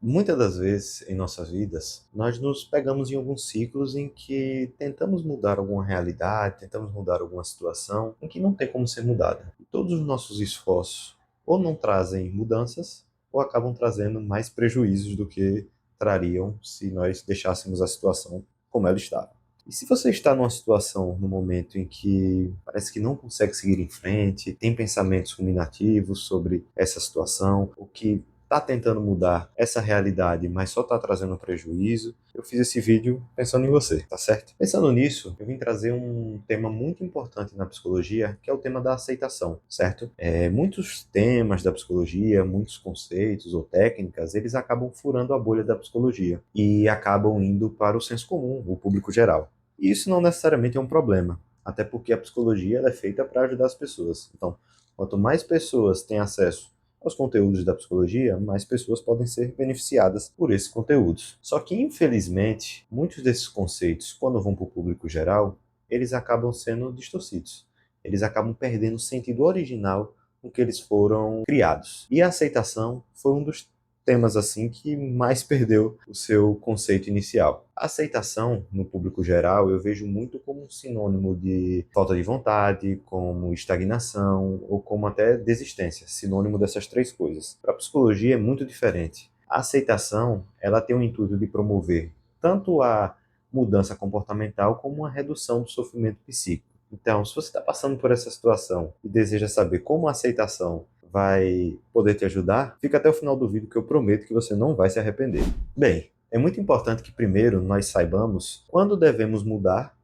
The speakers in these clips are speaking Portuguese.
Muitas das vezes em nossas vidas, nós nos pegamos em alguns ciclos em que tentamos mudar alguma realidade, tentamos mudar alguma situação em que não tem como ser mudada. E todos os nossos esforços ou não trazem mudanças ou acabam trazendo mais prejuízos do que trariam se nós deixássemos a situação como ela estava. E se você está numa situação, no momento em que parece que não consegue seguir em frente, tem pensamentos ruminativos sobre essa situação, ou que está tentando mudar essa realidade, mas só está trazendo prejuízo, eu fiz esse vídeo pensando em você, tá certo? Pensando nisso, eu vim trazer um tema muito importante na psicologia, que é o tema da aceitação, certo? Muitos temas da psicologia, muitos conceitos ou técnicas, eles acabam furando a bolha da psicologia e acabam indo para o senso comum, o público geral. E isso não necessariamente é um problema, até porque a psicologia ela é feita para ajudar as pessoas. Então, quanto mais pessoas têm acesso aos conteúdos da psicologia, mais pessoas podem ser beneficiadas por esses conteúdos. Só que, infelizmente, muitos desses conceitos, quando vão para o público geral, eles acabam sendo distorcidos. Eles acabam perdendo o sentido original com que eles foram criados. E a aceitação foi um dos temas assim que mais perdeu o seu conceito inicial. A aceitação, no público geral, eu vejo muito como um sinônimo de falta de vontade, como estagnação ou como até desistência, sinônimo dessas três coisas. Para a psicologia é muito diferente. A aceitação, ela tem o intuito de promover tanto a mudança comportamental como a redução do sofrimento psíquico. Então, se você está passando por essa situação e deseja saber como a aceitação vai poder te ajudar, fica até o final do vídeo que eu prometo que você não vai se arrepender. Bem, é muito importante que primeiro nós saibamos quando devemos mudar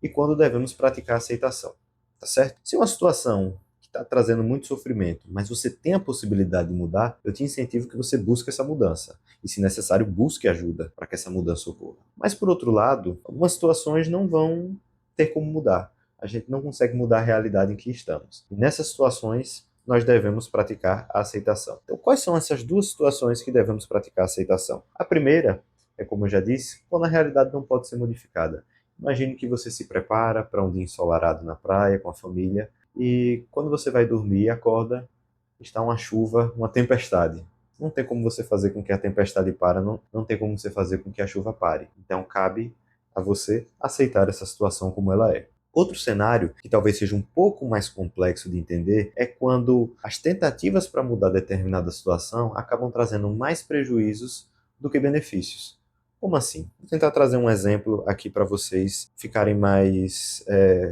e quando devemos praticar a aceitação, tá certo? Se é uma situação que está trazendo muito sofrimento, mas você tem a possibilidade de mudar, eu te incentivo que você busque essa mudança. E, se necessário, busque ajuda para que essa mudança ocorra. Mas, por outro lado, algumas situações não vão ter como mudar. A gente não consegue mudar a realidade em que estamos. E nessas situações, nós devemos praticar a aceitação. Então, quais são essas duas situações que devemos praticar a aceitação? A primeira é, como eu já disse, quando a realidade não pode ser modificada. Imagine que você se prepara para um dia ensolarado na praia com a família e quando você vai dormir e acorda, está uma chuva, uma tempestade. Não tem como você fazer com que a tempestade pare, não tem como você fazer com que a chuva pare. Então cabe a você aceitar essa situação como ela é. Outro cenário, que talvez seja um pouco mais complexo de entender, é quando as tentativas para mudar determinada situação acabam trazendo mais prejuízos do que benefícios. Como assim? Vou tentar trazer um exemplo aqui para vocês ficarem mais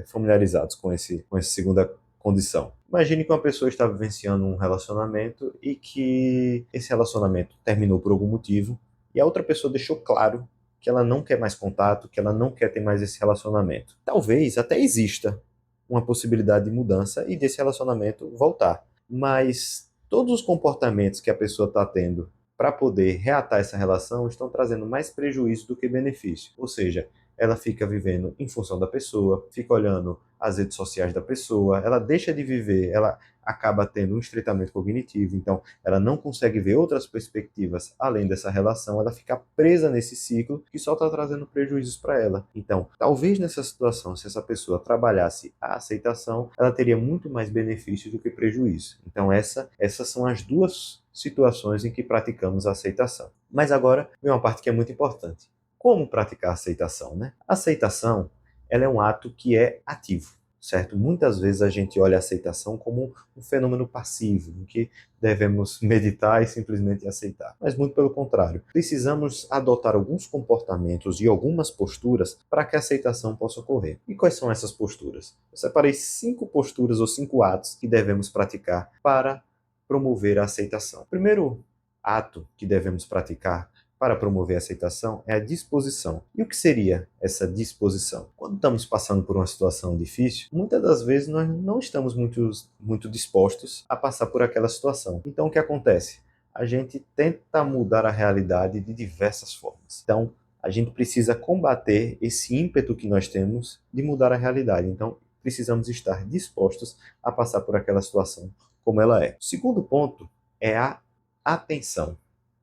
familiarizados com essa segunda condição. Imagine que uma pessoa está vivenciando um relacionamento e que esse relacionamento terminou por algum motivo e a outra pessoa deixou claro que ela não quer mais contato, que ela não quer ter mais esse relacionamento. Talvez até exista uma possibilidade de mudança e desse relacionamento voltar. Mas todos os comportamentos que a pessoa está tendo para poder reatar essa relação estão trazendo mais prejuízo do que benefício. Ou seja, ela fica vivendo em função da pessoa, fica olhando as redes sociais da pessoa, ela deixa de viver, ela acaba tendo um estreitamento cognitivo, então ela não consegue ver outras perspectivas além dessa relação, ela fica presa nesse ciclo que só está trazendo prejuízos para ela. Então, talvez nessa situação, se essa pessoa trabalhasse a aceitação, ela teria muito mais benefícios do que prejuízo. Então, essas são as duas situações em que praticamos a aceitação. Mas agora vem uma parte que é muito importante. Como praticar a aceitação, né? A aceitação, ela é um ato que é ativo, certo? Muitas vezes a gente olha a aceitação como um fenômeno passivo, em que devemos meditar e simplesmente aceitar. Mas muito pelo contrário, precisamos adotar alguns comportamentos e algumas posturas para que a aceitação possa ocorrer. E quais são essas posturas? Eu separei 5 posturas ou 5 atos que devemos praticar para promover a aceitação. O primeiro ato que devemos praticar para promover a aceitação é a disposição. E o que seria essa disposição? Quando estamos passando por uma situação difícil, muitas das vezes nós não estamos muito dispostos a passar por aquela situação. Então o que acontece? A gente tenta mudar a realidade de diversas formas. Então a gente precisa combater esse ímpeto que nós temos de mudar a realidade. Então precisamos estar dispostos a passar por aquela situação como ela é. O segundo ponto é a atenção.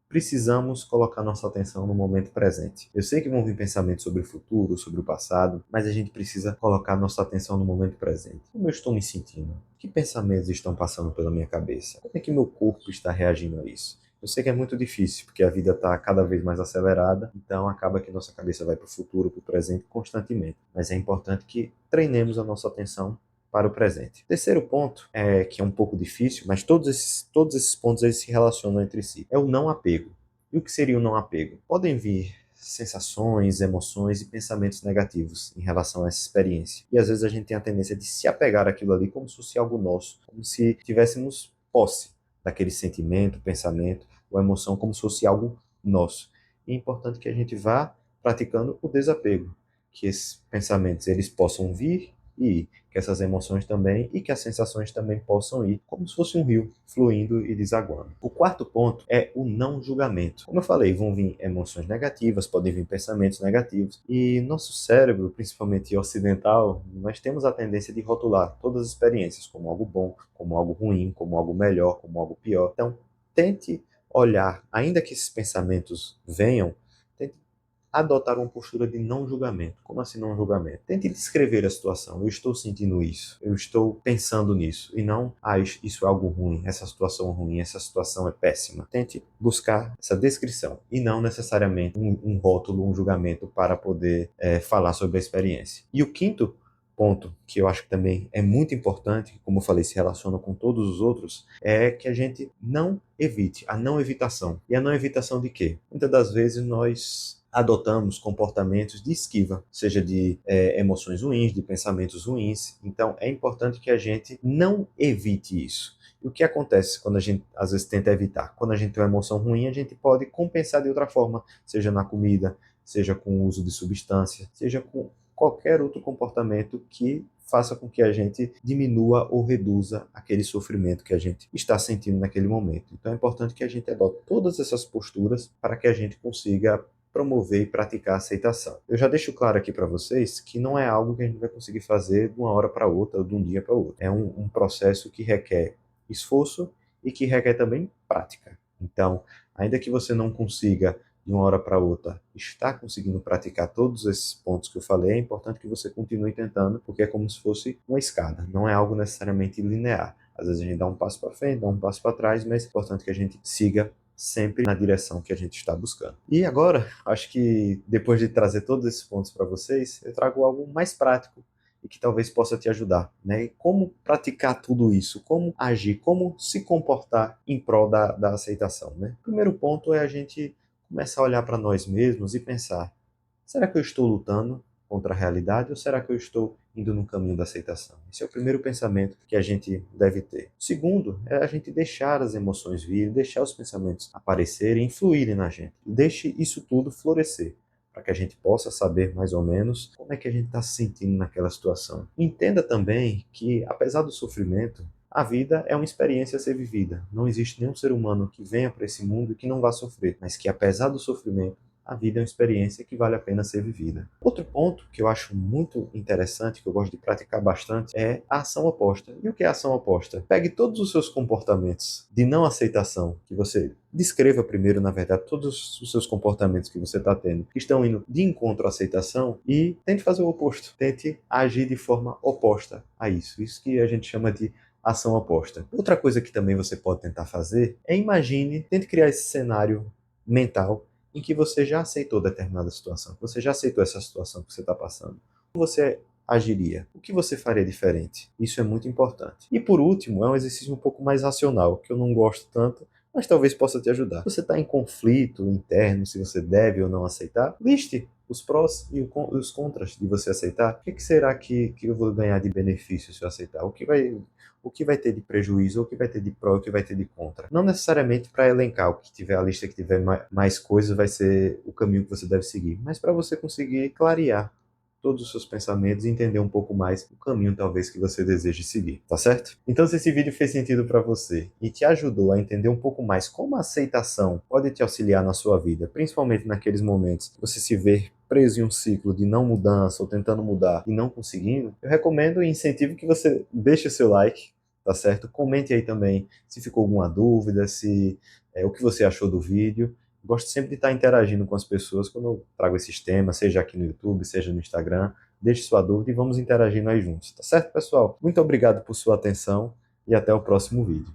Precisamos colocar nossa atenção no momento presente. Eu sei que vão vir pensamentos sobre o futuro, sobre o passado, mas a gente precisa colocar nossa atenção no momento presente. Como eu estou me sentindo? Que pensamentos estão passando pela minha cabeça? Como é que meu corpo está reagindo a isso? Eu sei que é muito difícil, porque a vida está cada vez mais acelerada, então acaba que nossa cabeça vai para o futuro, para o presente constantemente. Mas é importante que treinemos a nossa atenção para o presente. Terceiro ponto, que é um pouco difícil, mas todos esses pontos eles se relacionam entre si, é o não apego. E o que seria o não apego? Podem vir sensações, emoções e pensamentos negativos em relação a essa experiência. E às vezes a gente tem a tendência de se apegar àquilo ali como se fosse algo nosso, como se tivéssemos posse daquele sentimento, pensamento ou emoção, como se fosse algo nosso. E é importante que a gente vá praticando o desapego, que esses pensamentos eles possam vir e ir, que essas emoções também e que as sensações também possam ir, como se fosse um rio fluindo e desaguando. O quarto ponto é o não julgamento. Como eu falei, vão vir emoções negativas, podem vir pensamentos negativos, e nosso cérebro, principalmente ocidental, nós temos a tendência de rotular todas as experiências como algo bom, como algo ruim, como algo melhor, como algo pior. Então, tente olhar, ainda que esses pensamentos venham, tente adotar uma postura de não julgamento. Como assim não julgamento? Tente descrever a situação. Eu estou sentindo isso. Eu estou pensando nisso. E não, isso é algo ruim. Essa situação é ruim. Essa situação é péssima. Tente buscar essa descrição. E não necessariamente um rótulo, um julgamento para poder falar sobre a experiência. E o quinto ponto, que eu acho que também é muito importante, como eu falei, se relaciona com todos os outros, é que a gente não evite, a não evitação. E a não evitação de quê? Muitas das vezes nós adotamos comportamentos de esquiva, seja de emoções ruins, de pensamentos ruins. Então, é importante que a gente não evite isso. E o que acontece quando a gente, às vezes, tenta evitar? Quando a gente tem uma emoção ruim, a gente pode compensar de outra forma, seja na comida, seja com o uso de substância, seja com qualquer outro comportamento que faça com que a gente diminua ou reduza aquele sofrimento que a gente está sentindo naquele momento. Então é importante que a gente adote todas essas posturas para que a gente consiga promover e praticar a aceitação. Eu já deixo claro aqui para vocês que não é algo que a gente vai conseguir fazer de uma hora para outra ou de um dia para outro. É um processo que requer esforço e que requer também prática. Então, ainda que você não consiga de uma hora para outra estar conseguindo praticar todos esses pontos que eu falei, é importante que você continue tentando, porque é como se fosse uma escada, não é algo necessariamente linear. Às vezes a gente dá um passo para frente, dá um passo para trás, mas é importante que a gente siga sempre na direção que a gente está buscando. E agora, acho que depois de trazer todos esses pontos para vocês, eu trago algo mais prático e que talvez possa te ajudar, né? E como praticar tudo isso, como agir, como se comportar em prol da aceitação, né? O primeiro ponto é a gente começar a olhar para nós mesmos e pensar: será que eu estou lutando contra a realidade ou será que eu estou indo no caminho da aceitação? Esse é o primeiro pensamento que a gente deve ter. O segundo é a gente deixar as emoções virem, deixar os pensamentos aparecerem, influírem na gente. Deixe isso tudo florescer, para que a gente possa saber mais ou menos como é que a gente está se sentindo naquela situação. Entenda também que, apesar do sofrimento, a vida é uma experiência a ser vivida. Não existe nenhum ser humano que venha para esse mundo e que não vá sofrer, mas que, apesar do sofrimento, a vida é uma experiência que vale a pena ser vivida. Outro ponto que eu acho muito interessante, que eu gosto de praticar bastante, é a ação oposta. E o que é a ação oposta? Pegue todos os seus comportamentos de não aceitação, que você descreva primeiro, na verdade, todos os seus comportamentos que você está tendo, que estão indo de encontro à aceitação, e tente fazer o oposto. Tente agir de forma oposta a isso. Isso que a gente chama de ação oposta. Outra coisa que também você pode tentar fazer é tente criar esse cenário mental em que você já aceitou determinada situação, que você já aceitou essa situação que você está passando. Como você agiria? O que você faria diferente? Isso é muito importante. E por último, é um exercício um pouco mais racional, que eu não gosto tanto, mas talvez possa te ajudar. Se você está em conflito interno, se você deve ou não aceitar, liste os prós e os contras de você aceitar. O que será que eu vou ganhar de benefício se eu aceitar? O que vai ter de prejuízo, o que vai ter de pró, o que vai ter de contra. Não necessariamente para elencar o que tiver, a lista que tiver mais coisas vai ser o caminho que você deve seguir, mas para você conseguir clarear todos os seus pensamentos e entender um pouco mais o caminho talvez que você deseje seguir, tá certo? Então, se esse vídeo fez sentido para você e te ajudou a entender um pouco mais como a aceitação pode te auxiliar na sua vida, principalmente naqueles momentos que você se vê preso em um ciclo de não mudança ou tentando mudar e não conseguindo, eu recomendo e incentivo que você deixe o seu like, tá certo? Comente aí também se ficou alguma dúvida, se o que você achou do vídeo. Gosto sempre de estar interagindo com as pessoas quando eu trago esses temas, seja aqui no YouTube, seja no Instagram. Deixe sua dúvida e vamos interagindo aí juntos, tá certo, pessoal? Muito obrigado por sua atenção e até o próximo vídeo.